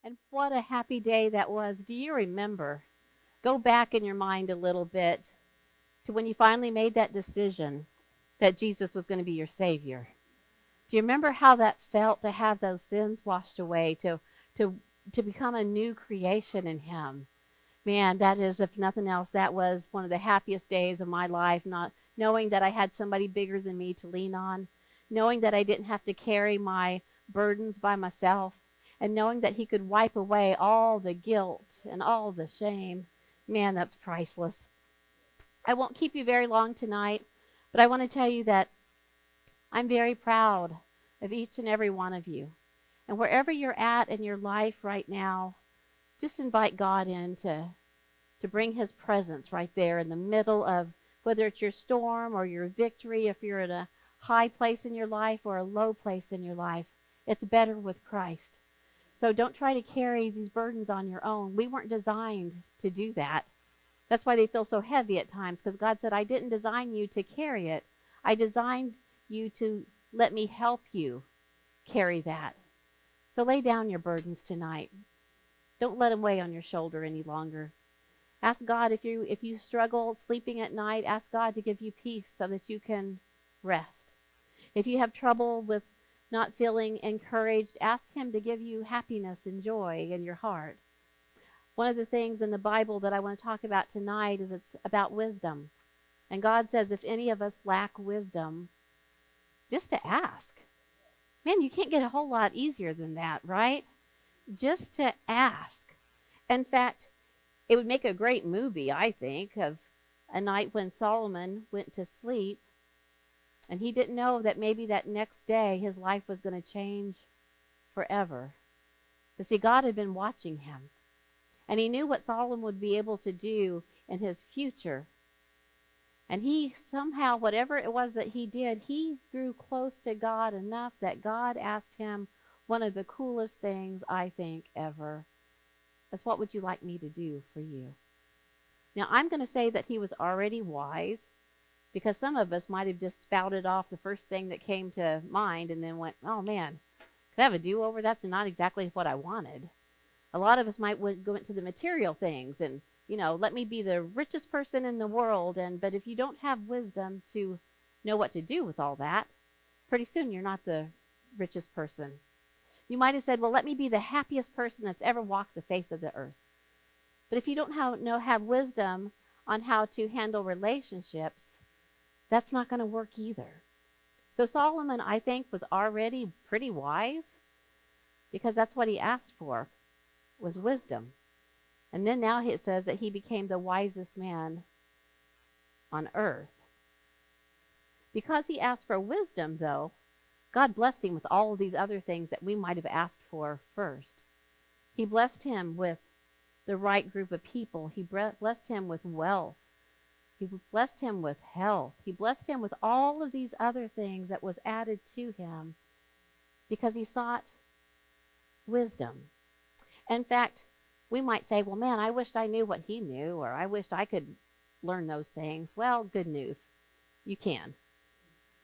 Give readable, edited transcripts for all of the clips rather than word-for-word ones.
And what a happy day that was. Do you remember? Go back in your mind a little bit to when you finally made that decision that Jesus was going to be your Savior. Do you remember how that felt to have those sins washed away, to, to become a new creation in Him? Man, that is, if nothing else, that was one of the happiest days of my life, not knowing that I had somebody bigger than me to lean on, knowing that I didn't have to carry my burdens by myself, and knowing that He could wipe away all the guilt and all the shame. Man, that's priceless. I won't keep you very long tonight, but I want to tell you that I'm very proud of each and every one of you. And wherever you're at in your life right now, just invite God in to bring His presence right there in the middle of whether it's your storm or your victory, if you're at a high place in your life or a low place in your life. It's better with Christ. So don't try to carry these burdens on your own. We weren't designed to do that. That's why they feel so heavy at times, because God said, I didn't design you to carry it. I designed you to let me help you carry that. So lay down your burdens tonight. Don't let them weigh on your shoulder any longer. Ask God, if you struggle sleeping at night, ask God to give you peace so that you can rest. If you have trouble with not feeling encouraged, ask Him to give you happiness and joy in your heart. One of the things in the Bible that I want to talk about tonight is it's about wisdom. And God says if any of us lack wisdom, just to ask. Man, you can't get a whole lot easier than that, right? Just to ask. In fact, it would make a great movie, I think, of a night when Solomon went to sleep and he didn't know that maybe that next day his life was going to change forever. But see, God had been watching him. And He knew what Solomon would be able to do in his future. And he somehow, whatever it was that he did, he grew close to God enough that God asked him one of the coolest things, I think, ever. Is, what would you like me to do for you? Now, I'm going to say that he was already wise, because some of us might have just spouted off the first thing that came to mind and then went, oh man, could I have a do-over? That's not exactly what I wanted. A lot of us might go into the material things and, let me be the richest person in the world. But if you don't have wisdom to know what to do with all that, pretty soon you're not the richest person. You might have said, well, let me be the happiest person that's ever walked the face of the earth. But if you don't have wisdom on how to handle relationships, that's not going to work either. So Solomon, I think, was already pretty wise, because that's what he asked for, was wisdom. And then now it says that he became the wisest man on earth. Because he asked for wisdom, though, God blessed him with all of these other things that we might have asked for first. He blessed him with the right group of people. He blessed him with wealth. He blessed him with health. He blessed him with all of these other things that was added to him because he sought wisdom. In fact, we might say, well, man, I wished I knew what he knew, or I wished I could learn those things. Well, good news. You can.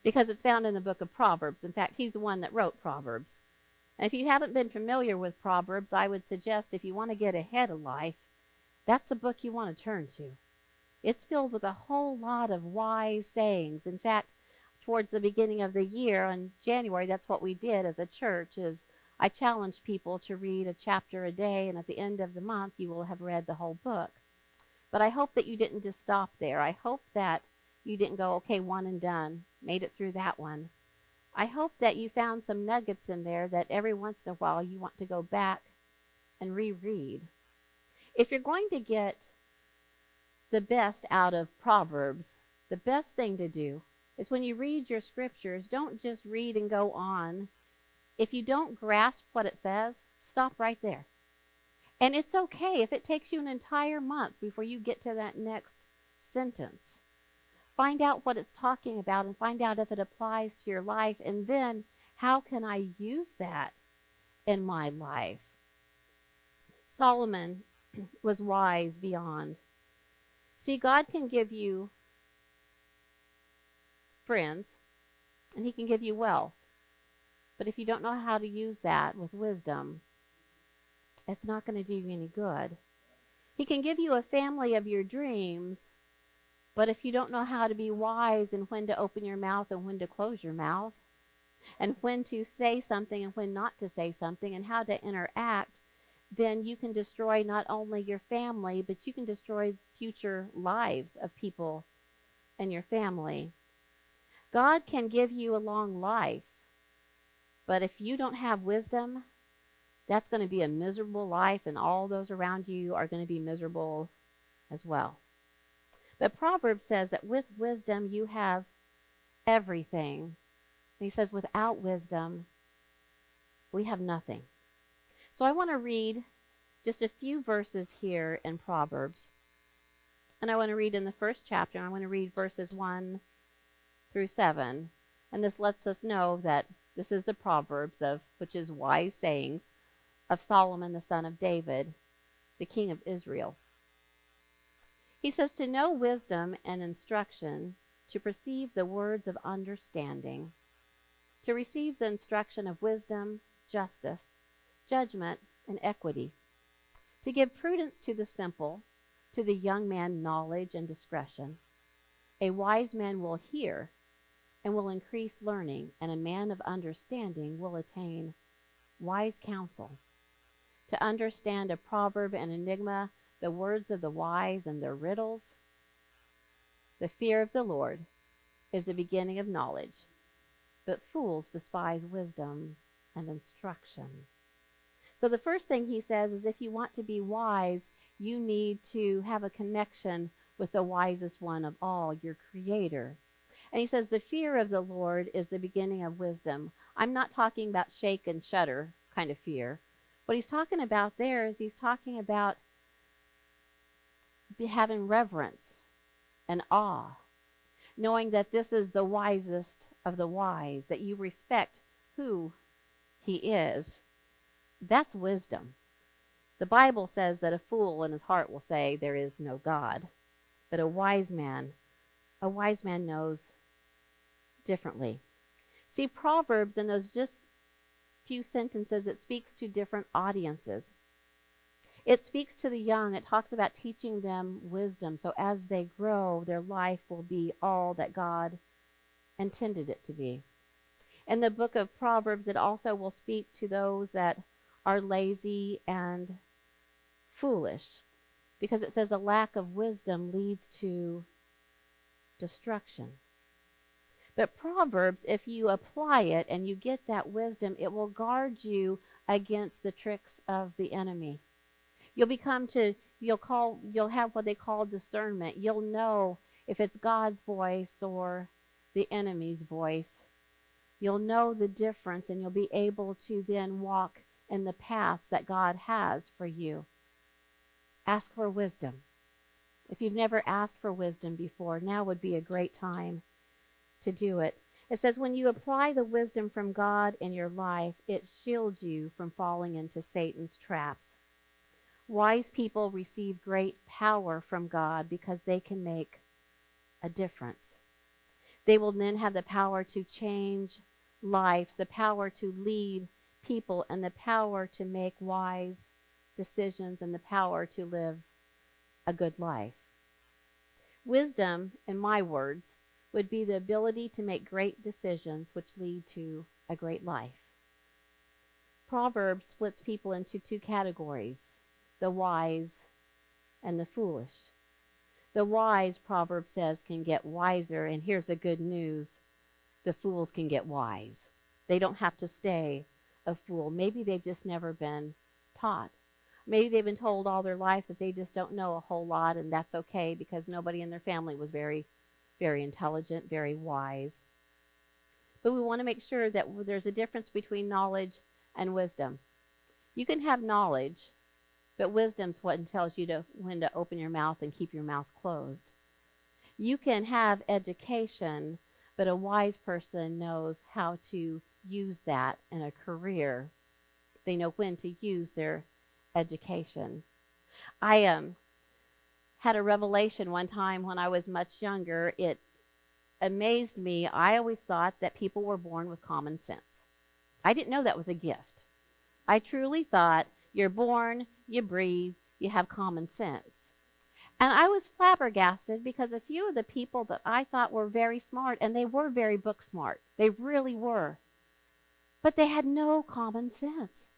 Because it's found in the book of Proverbs. In fact, he's the one that wrote Proverbs. And if you haven't been familiar with Proverbs, I would suggest if you want to get ahead of life, that's the book you want to turn to. It's filled with a whole lot of wise sayings. In fact, towards the beginning of the year, in January, that's what we did as a church, is I challenge people to read a chapter a day, and at the end of the month, you will have read the whole book. But I hope that you didn't just stop there. I hope that you didn't go, okay, one and done, made it through that one. I hope that you found some nuggets in there that every once in a while you want to go back and reread. If you're going to get the best out of Proverbs, the best thing to do is when you read your scriptures, don't just read and go on. If you don't grasp what it says, stop right there. And it's okay if it takes you an entire month before you get to that next sentence. Find out what it's talking about and find out if it applies to your life, and then how can I use that in my life? Solomon was wise beyond. See, God can give you friends and He can give you wealth. But if you don't know how to use that with wisdom, it's not going to do you any good. He can give you a family of your dreams, but if you don't know how to be wise and when to open your mouth and when to close your mouth, and when to say something and when not to say something, and how to interact, then you can destroy not only your family, but you can destroy future lives of people in your family. God can give you a long life, but if you don't have wisdom, that's going to be a miserable life, and all those around you are going to be miserable as well. But Proverbs says that with wisdom you have everything. And he says without wisdom we have nothing. So I want to read just a few verses here in Proverbs. And I want to read in the first chapter. I want to read verses 1 through 7. And this lets us know that this is the Proverbs, of which is wise sayings of Solomon the son of David, the king of Israel. He says, to know wisdom and instruction, to perceive the words of understanding, to receive the instruction of wisdom, justice, judgment, and equity, to give prudence to the simple, to the young man knowledge and discretion. A wise man will hear and will increase learning, and a man of understanding will attain wise counsel. To understand a proverb and enigma, the words of the wise and their riddles. The fear of the Lord is the beginning of knowledge, but fools despise wisdom and instruction. So the first thing he says is if you want to be wise, you need to have a connection with the wisest one of all, your Creator. And he says the fear of the Lord is the beginning of wisdom. I'm not talking about shake and shudder kind of fear. What he's talking about there is he's talking about having reverence and awe, knowing that this is the wisest of the wise, that you respect who he is. That's wisdom. The Bible says that a fool in his heart will say there is no God, but a wise man knows differently. See, Proverbs, in those just few sentences, it speaks to different audiences. It speaks to the young. It talks about teaching them wisdom, so as they grow, their life will be all that God intended it to be. In the book of Proverbs, it also will speak to those that are lazy and foolish, because it says a lack of wisdom leads to destruction. But Proverbs, if you apply it and you get that wisdom, it will guard you against the tricks of the enemy. You'll have what they call discernment. You'll know if it's God's voice or the enemy's voice. You'll know the difference, and you'll be able to then walk in the paths that God has for you. Ask for wisdom. If you've never asked for wisdom before, now would be a great time to do it. It says when you apply the wisdom from God in your life, it shields you from falling into Satan's traps. Wise people receive great power from God because they can make a difference. They will then have the power to change lives, the power to lead people, and the power to make wise decisions, and the power to live a good life. Wisdom, in my words, would be the ability to make great decisions which lead to a great life. Proverbs splits people into two categories, the wise and the foolish. The wise, Proverbs says, can get wiser, and here's the good news, the fools can get wise. They don't have to stay a fool. Maybe they've just never been taught. Maybe they've been told all their life that they just don't know a whole lot, and that's okay because nobody in their family was very intelligent, very wise. But we want to make sure that there's a difference between knowledge and wisdom. You can have knowledge, but wisdom's what tells you when to open your mouth and keep your mouth closed. You can have education, but a wise person knows how to use that in a career. They know when to use their education. I had a revelation one time when I was much younger. It amazed me. I always thought that people were born with common sense. I didn't know that was a gift. I truly thought You're born, you breathe, you have common sense. And I was flabbergasted because a few of the people that I thought were very smart, and they were very book smart, they really were, but they had no common sense.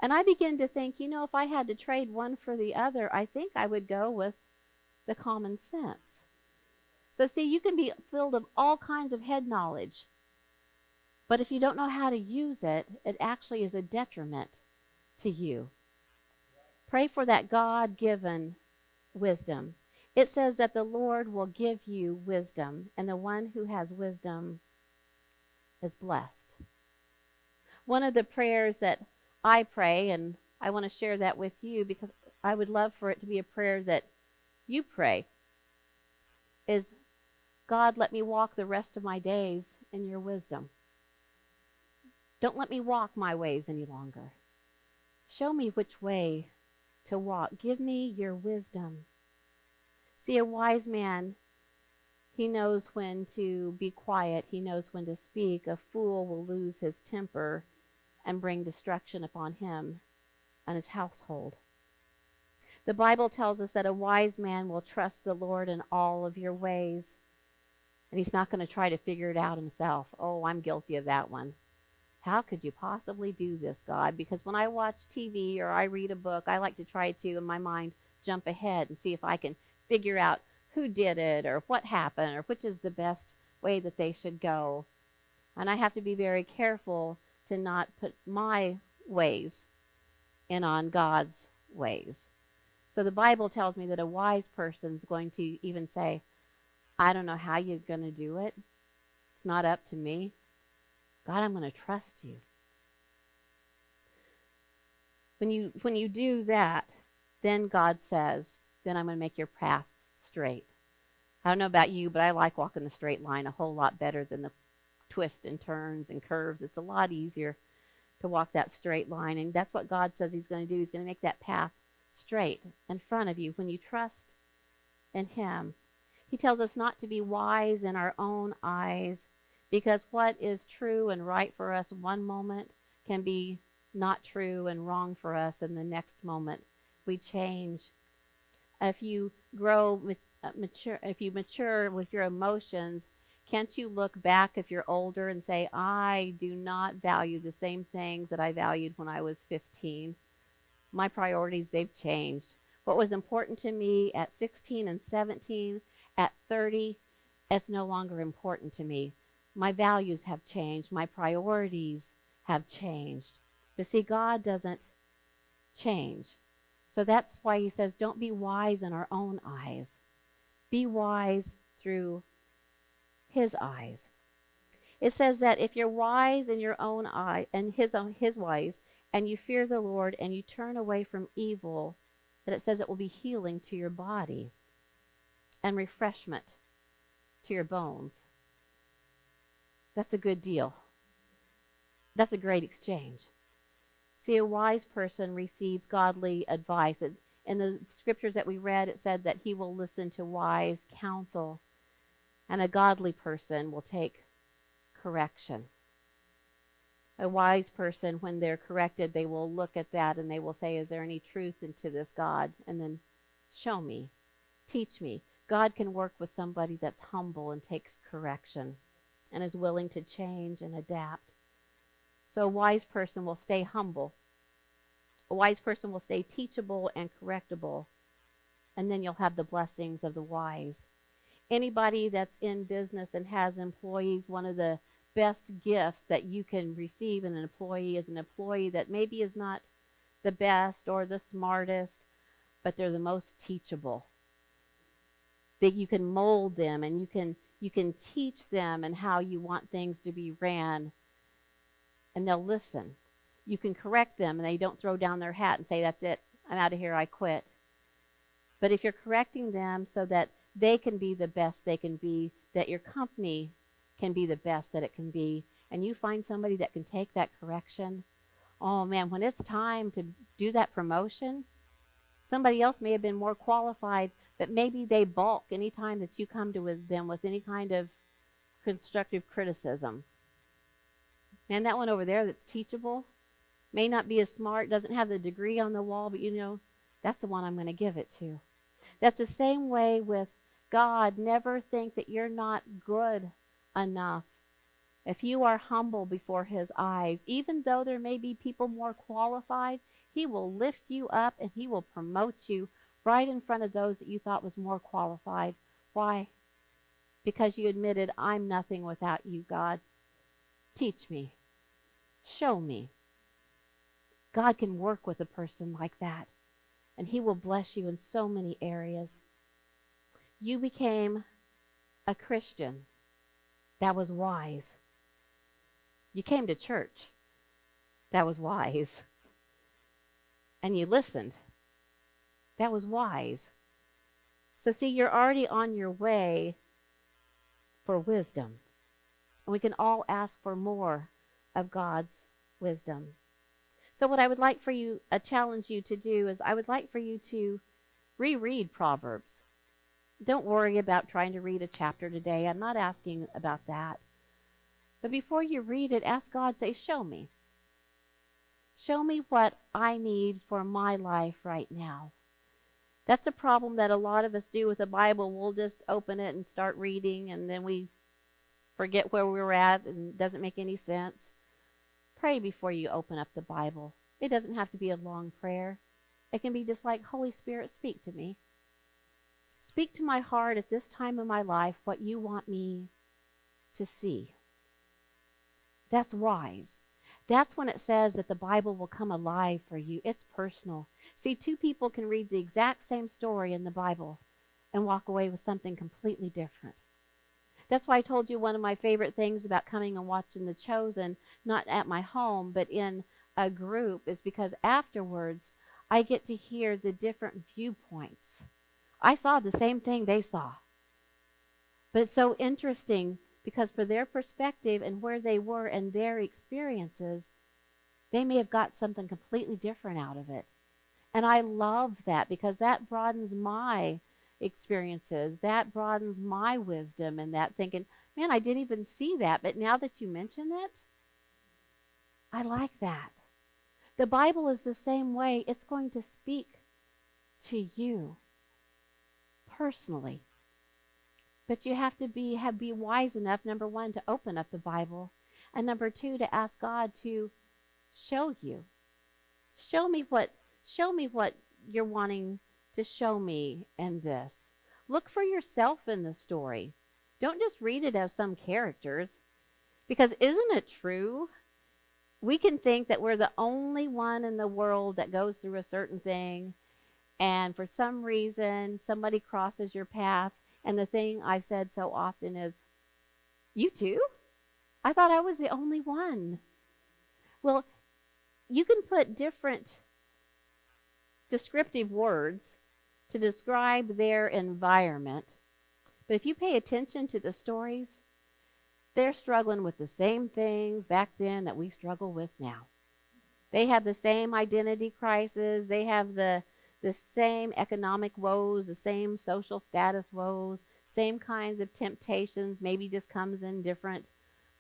And I began to think, if I had to trade one for the other, I think I would go with the common sense. So, see, you can be filled of all kinds of head knowledge, but if you don't know how to use it, it actually is a detriment to you. Pray for that God given wisdom. It says that the Lord will give you wisdom, and the one who has wisdom is blessed. One of the prayers that I pray, and I want to share that with you because I would love for it to be a prayer that you pray, is, God, let me walk the rest of my days in your wisdom. Don't let me walk my ways any longer. Show me which way to walk. Give me your wisdom. See, a wise man, he knows when to be quiet. He knows when to speak. A fool will lose his temper and bring destruction upon him and his household. The Bible tells us that a wise man will trust the Lord in all of your ways. And he's not going to try to figure it out himself. Oh, I'm guilty of that one. How could you possibly do this, God? Because when I watch TV or I read a book, I like to try to, in my mind, jump ahead and see if I can figure out who did it or what happened or which is the best way that they should go. And I have to be very careful to not put my ways in on God's ways. So the Bible tells me that a wise person is going to even say, I don't know how you're going to do it. It's not up to me. God, I'm going to trust you. When you do that, then God says, then I'm going to make your paths straight. I don't know about you, but I like walking the straight line a whole lot better than the twists and turns and curves. It's a lot easier to walk that straight line. And that's what God says he's going to do. He's going to make that path straight in front of you when you trust in him. He tells us not to be wise in our own eyes, because what is true and right for us one moment can be not true and wrong for us in the next moment. We change. If you mature with your emotions, can't you look back if you're older and say, I do not value the same things that I valued when I was 15. My priorities, they've changed. What was important to me at 16 and 17, at 30, it's no longer important to me. My values have changed. My priorities have changed. But see, God doesn't change. So that's why he says, don't be wise in our own eyes. Be wise through his eyes. It says that if you're wise in your own eye and his ways, and you fear the Lord and you turn away from evil, that it says it will be healing to your body and refreshment to your bones. That's a good deal. That's a great exchange. See, a wise person receives godly advice. In the scriptures that we read, it said that he will listen to wise counsel, and a godly person will take correction. A wise person, when they're corrected, they will look at that and they will say, is there any truth into this, God? And then show me, teach me. God can work with somebody that's humble and takes correction and is willing to change and adapt. So a wise person will stay humble. A wise person will stay teachable and correctable. And then you'll have the blessings of the wise. Anybody that's in business and has employees, one of the best gifts that you can receive in an employee is an employee that maybe is not the best or the smartest, but they're the most teachable. That you can mold them and you can teach them and how you want things to be ran, and they'll listen. You can correct them and they don't throw down their hat and say, that's it, I'm out of here, I quit. But if you're correcting them so that they can be the best they can be, that your company can be the best that it can be, and you find somebody that can take that correction, oh man, when it's time to do that promotion, somebody else may have been more qualified, but maybe they balk anytime that you come to them with any kind of constructive criticism. Man, that one over there that's teachable, May not be as smart, doesn't have the degree on the wall, but that's the one I'm going to give it to. That's the same way with God. Never think that you're not good enough. If you are humble before his eyes, even though there may be people more qualified, he will lift you up and he will promote you right in front of those that you thought was more qualified. Why? Because you admitted, I'm nothing without you, God. Teach me. Show me. God can work with a person like that, and he will bless you in so many areas. You became a Christian. That was wise. You came to church. That was wise. And you listened. That was wise. So see, you're already on your way for wisdom. And we can all ask for more of God's wisdom. So what I would like for you, challenge you to do is I would like for you to reread Proverbs. Don't worry about trying to read a chapter today. I'm not asking about that. But before you read it, ask God, say, show me. Show me what I need for my life right now. That's a problem that a lot of us do with the Bible. We'll just open it and start reading, and then we forget where we were at, and it doesn't make any sense. Pray before you open up the Bible. It doesn't have to be a long prayer. It can be just like, Holy Spirit, speak to me. Speak to my heart at this time in my life what you want me to see. That's wise. That's when it says that the Bible will come alive for you. It's personal. See, two people can read the exact same story in the Bible and walk away with something completely different. That's why I told you one of my favorite things about coming and watching The Chosen, not at my home, but in a group, is because afterwards I get to hear the different viewpoints. I saw the same thing they saw. But it's so interesting because for their perspective and where they were and their experiences, they may have got something completely different out of it. And I love that because that broadens my experiences. That broadens my wisdom and that thinking, man, I didn't even see that. But now that you mention it, I like that. The Bible is the same way. It's going to speak to you personally. But you have to be wise enough, number one, to open up the Bible. And number two, to ask God to show you. Show me what you're wanting to show me in this. Look for yourself in the story. Don't just read it as some characters. Because isn't it true? We can think that we're the only one in the world that goes through a certain thing, and for some reason somebody crosses your path, and the thing I've said so often is, you too? I thought I was the only one. Well, you can put different descriptive words to describe their environment, but if you pay attention to the stories, they're struggling with the same things back then that we struggle with now. They have the same identity crisis. They have the same economic woes, the same social status woes, same kinds of temptations, maybe just comes in different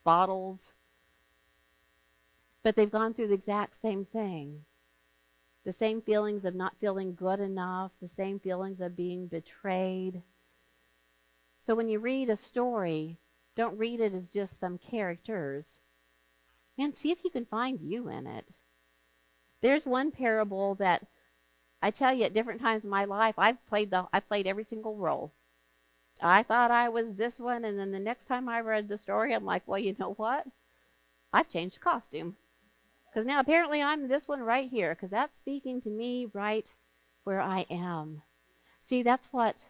bottles. But they've gone through the exact same thing. The same feelings of not feeling good enough, the same feelings of being betrayed. So when you read a story, don't read it as just some characters. Man, see if you can find you in it. There's one parable that I tell you at different times in my life, I played every single role. I thought I was this one, and then the next time I read the story, I'm like, well, you know what? I've changed costume. Because now apparently I'm this one right here, because that's speaking to me right where I am. See, that's what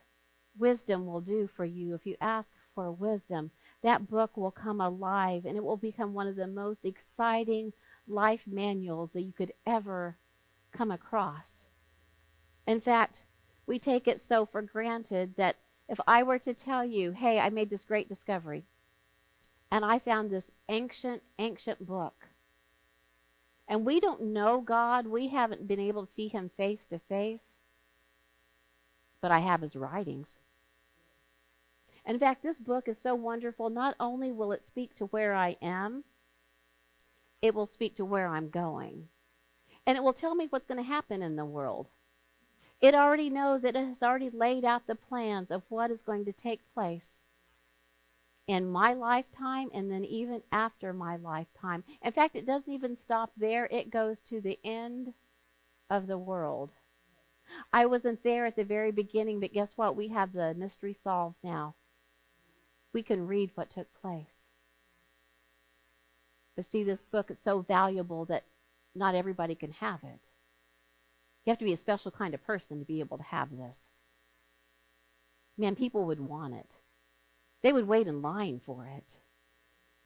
wisdom will do for you. If you ask for wisdom, that book will come alive, and it will become one of the most exciting life manuals that you could ever come across. In fact, we take it so for granted that if I were to tell you, hey, I made this great discovery, and I found this ancient book, and we don't know God, we haven't been able to see him face to face, but I have his writings. In fact, this book is so wonderful, not only will it speak to where I am, it will speak to where I'm going. And it will tell me what's going to happen in the world. It already knows, it has already laid out the plans of what is going to take place in my lifetime and then even after my lifetime. In fact, it doesn't even stop there, it goes to the end of the world. I wasn't there at the very beginning, but guess what? We have the mystery solved now. We can read what took place. But see, this book is so valuable that not everybody can have it. You have to be a special kind of person to be able to have this. Man, people would want it. They would wait in line for it.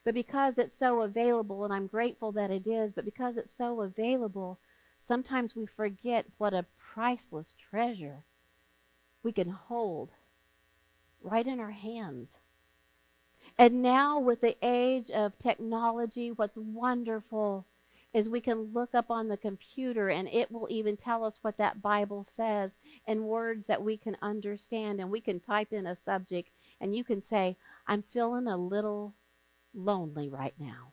But because it's so available, and I'm grateful that it is, but because it's so available, sometimes we forget what a priceless treasure we can hold right in our hands. And now with the age of technology, what's wonderful is we can look up on the computer and it will even tell us what that Bible says in words that we can understand. And we can type in a subject and you can say, I'm feeling a little lonely right now.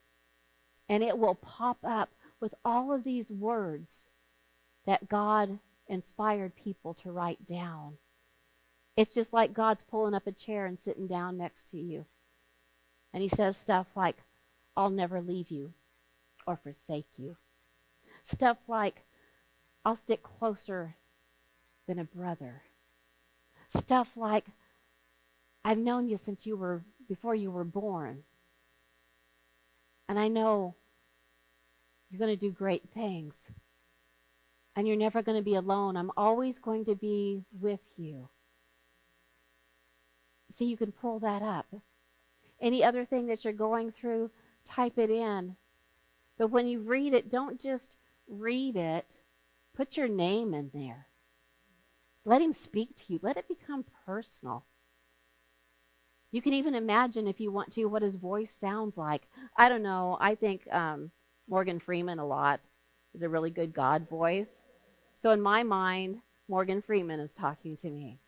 And it will pop up with all of these words that God inspired people to write down. It's just like God's pulling up a chair and sitting down next to you. And he says stuff like, I'll never leave you or forsake you. Stuff like, I'll stick closer than a brother. Stuff like, I've known you since before you were born. And I know you're going to do great things. And you're never going to be alone. I'm always going to be with you. See, you can pull that up. Any other thing that you're going through, type it in. But when you read it, don't just read it. Put your name in there. Let him speak to you. Let it become personal. You can even imagine, if you want to, what his voice sounds like. I don't know. I think Morgan Freeman a lot is a really good God voice. So in my mind, Morgan Freeman is talking to me.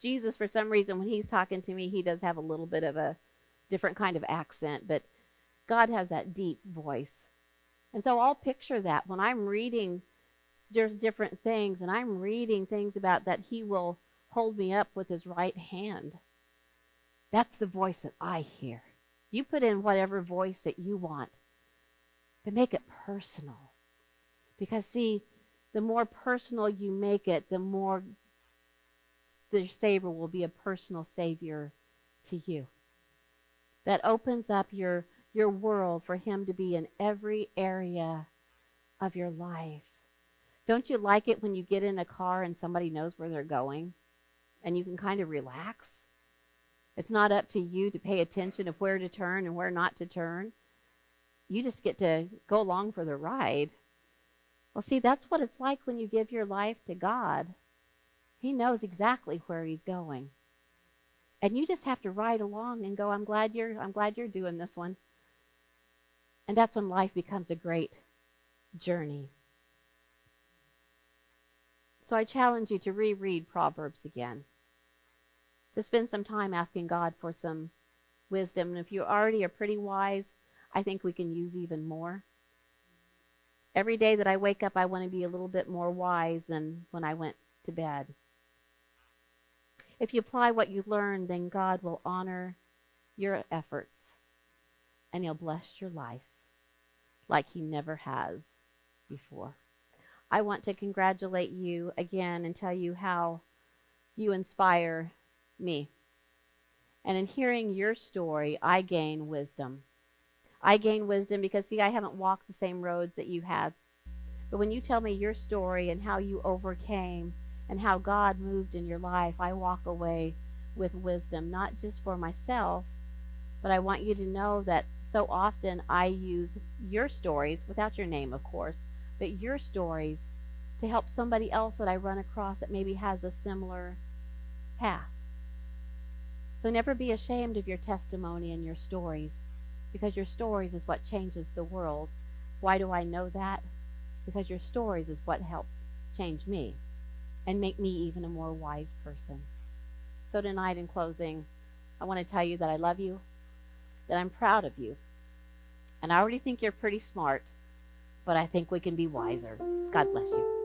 Jesus, for some reason, when he's talking to me, he does have a little bit of a different kind of accent, but God has that deep voice. And so I'll picture that when I'm reading different things, and I'm reading things about that he will hold me up with his right hand. That's the voice that I hear. You put in whatever voice that you want, but make it personal. Because see, the more personal you make it, the more the Savior will be a personal Savior to you. That opens up your world for him to be in every area of your life. Don't you like it when you get in a car and somebody knows where they're going and you can kind of relax? It's not up to you to pay attention of where to turn and where not to turn. You just get to go along for the ride. Well, see, that's what it's like when you give your life to God. He knows exactly where he's going. And you just have to ride along and go, I'm glad you're doing this one. And that's when life becomes a great journey. So I challenge you to reread Proverbs again. To spend some time asking God for some wisdom. And if you already are pretty wise, I think we can use even more. Every day that I wake up, I want to be a little bit more wise than when I went to bed. If you apply what you learn, then God will honor your efforts and he'll bless your life like he never has before. I want to congratulate you again and tell you how you inspire me. And in hearing your story, I gain wisdom. I gain wisdom because, see, I haven't walked the same roads that you have. But when you tell me your story and how you overcame and how God moved in your life, I walk away with wisdom, not just for myself, but I want you to know that so often I use your stories, without your name, of course, but your stories to help somebody else that I run across that maybe has a similar path. So never be ashamed of your testimony and your stories, because your stories is what changes the world. Why do I know that? Because your stories is what helped change me and make me even a more wise person. So tonight, in closing, I want to tell you that I love you, that I'm proud of you, and I already think you're pretty smart, but I think we can be wiser. God bless you.